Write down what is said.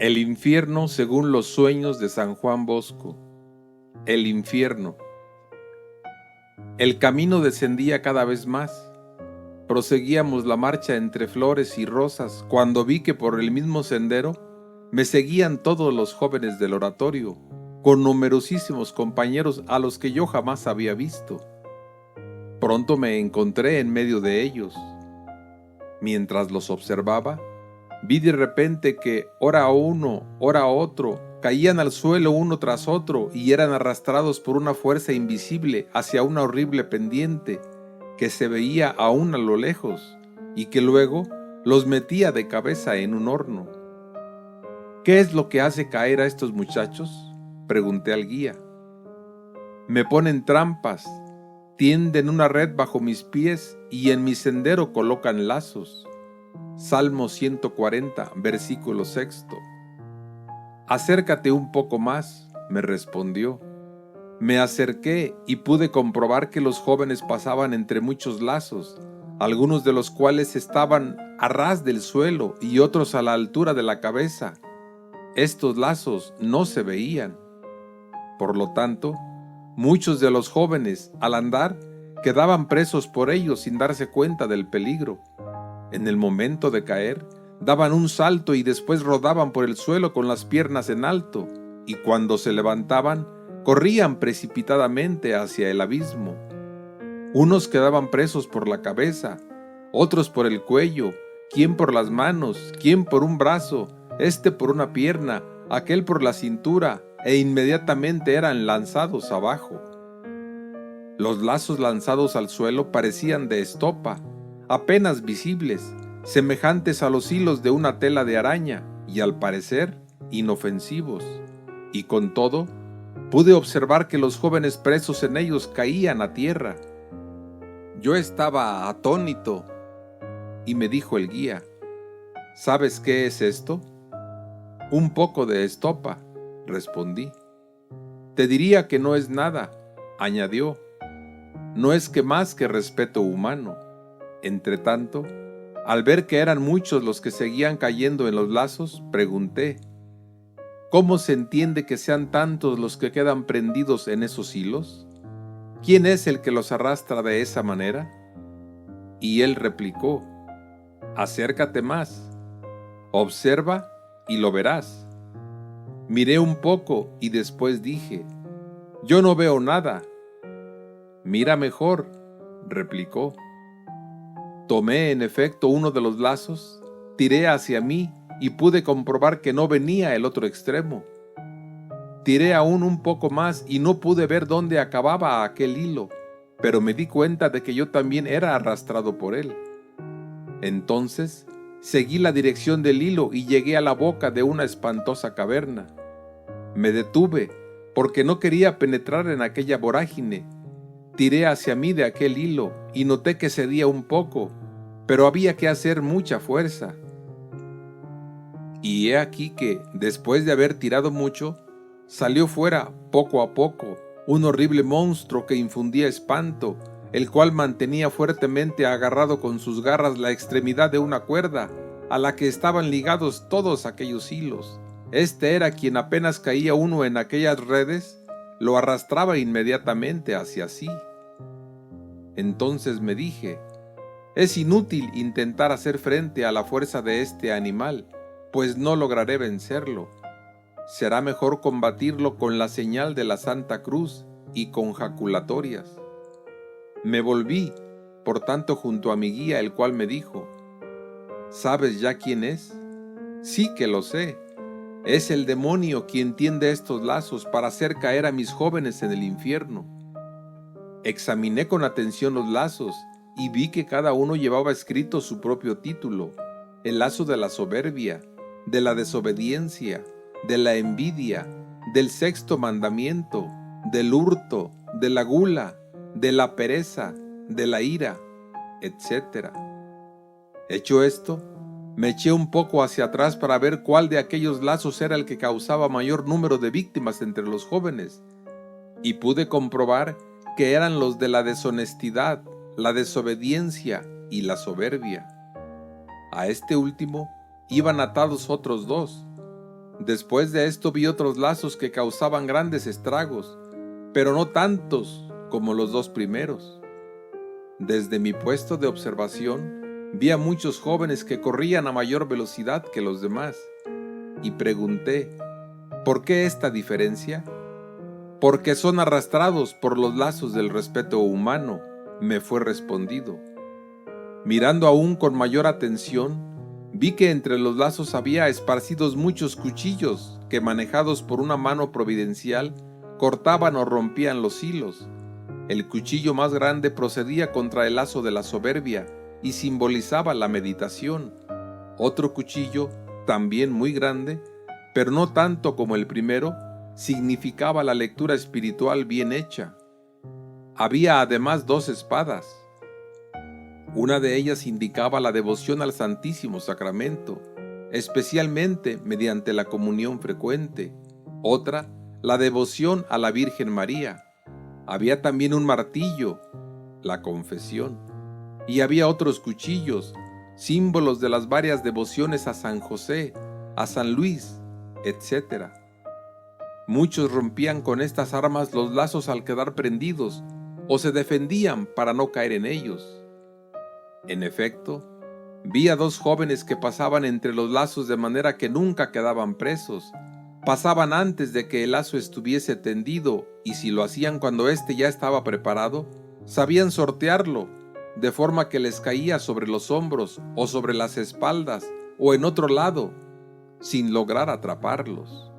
El infierno según los sueños de San Juan Bosco. El infierno. El camino descendía cada vez más. Proseguíamos la marcha entre flores y rosas cuando vi que por el mismo sendero me seguían todos los jóvenes del oratorio, con numerosísimos compañeros a los que yo jamás había visto. Pronto me encontré en medio de ellos. Mientras los observaba, vi de repente que ora uno, ora otro, caían al suelo uno tras otro y eran arrastrados por una fuerza invisible hacia una horrible pendiente que se veía aún a lo lejos y que luego los metía de cabeza en un horno. ¿Qué es lo que hace caer a estos muchachos?, pregunté al guía. Me ponen trampas, tienden una red bajo mis pies y en mi sendero colocan lazos. Salmo 140, versículo 6. Acércate un poco más, me respondió. Me acerqué y pude comprobar que los jóvenes pasaban entre muchos lazos, algunos de los cuales estaban a ras del suelo y otros a la altura de la cabeza. Estos lazos no se veían. Por lo tanto, muchos de los jóvenes, al andar, quedaban presos por ellos sin darse cuenta del peligro. En el momento de caer, daban un salto y después rodaban por el suelo con las piernas en alto, y cuando se levantaban, corrían precipitadamente hacia el abismo. Unos quedaban presos por la cabeza, otros por el cuello, quién por las manos, quién por un brazo, este por una pierna, aquel por la cintura, e inmediatamente eran lanzados abajo. Los lazos lanzados al suelo parecían de estopa, apenas visibles, semejantes a los hilos de una tela de araña y al parecer inofensivos. Y con todo, pude observar que los jóvenes presos en ellos caían a tierra. Yo estaba atónito y me dijo el guía: ¿sabes qué es esto? Un poco de estopa, respondí. Te diría que no es nada, añadió. No es que más que respeto humano. Entretanto, al ver que eran muchos los que seguían cayendo en los lazos, pregunté: ¿cómo se entiende que sean tantos los que quedan prendidos en esos hilos? ¿Quién es el que los arrastra de esa manera? Y él replicó: acércate más, observa y lo verás. Miré un poco y después dije: yo no veo nada. Mira mejor, replicó. Tomé en efecto uno de los lazos, tiré hacia mí y pude comprobar que no venía el otro extremo. Tiré aún un poco más y no pude ver dónde acababa aquel hilo, pero me di cuenta de que yo también era arrastrado por él. Entonces seguí la dirección del hilo y llegué a la boca de una espantosa caverna. Me detuve porque no quería penetrar en aquella vorágine. Tiré hacia mí de aquel hilo y noté que cedía un poco, pero había que hacer mucha fuerza. Y he aquí que, después de haber tirado mucho, salió fuera, poco a poco, un horrible monstruo que infundía espanto, el cual mantenía fuertemente agarrado con sus garras la extremidad de una cuerda, a la que estaban ligados todos aquellos hilos. Este era quien, apenas caía uno en aquellas redes, lo arrastraba inmediatamente hacia sí. Entonces me dije: es inútil intentar hacer frente a la fuerza de este animal, pues no lograré vencerlo. Será mejor combatirlo con la señal de la Santa Cruz y con jaculatorias. Me volví, por tanto, junto a mi guía, el cual me dijo: ¿sabes ya quién es? Sí que lo sé. Es el demonio quien tiende estos lazos para hacer caer a mis jóvenes en el infierno. Examiné con atención los lazos y vi que cada uno llevaba escrito su propio título: el lazo de la soberbia, de la desobediencia, de la envidia, del sexto mandamiento, del hurto, de la gula, de la pereza, de la ira, etc. Hecho esto, me eché un poco hacia atrás para ver cuál de aquellos lazos era el que causaba mayor número de víctimas entre los jóvenes, y pude comprobar que eran los de la deshonestidad, la desobediencia y la soberbia. A este último iban atados otros dos. Después de esto vi otros lazos que causaban grandes estragos, pero no tantos como los dos primeros. Desde mi puesto de observación, vi a muchos jóvenes que corrían a mayor velocidad que los demás, y pregunté, ¿por qué esta diferencia? Porque son arrastrados por los lazos del respeto humano, me fue respondido. Mirando aún con mayor atención, vi que entre los lazos había esparcidos muchos cuchillos que, manejados por una mano providencial, cortaban o rompían los hilos. El cuchillo más grande procedía contra el lazo de la soberbia y simbolizaba la meditación. Otro cuchillo, también muy grande, pero no tanto como el primero, significaba la lectura espiritual bien hecha. Había además dos espadas. Una de ellas indicaba la devoción al Santísimo Sacramento, especialmente mediante la comunión frecuente. Otra, la devoción a la Virgen María. Había también un martillo, la confesión, y había otros cuchillos, símbolos de las varias devociones a San José, a San Luis, etc. Muchos rompían con estas armas los lazos al quedar prendidos, o se defendían para no caer en ellos. En efecto, vi a dos jóvenes que pasaban entre los lazos de manera que nunca quedaban presos. Pasaban antes de que el lazo estuviese tendido, y si lo hacían cuando éste ya estaba preparado, sabían sortearlo, de forma que les caía sobre los hombros o sobre las espaldas o en otro lado, sin lograr atraparlos.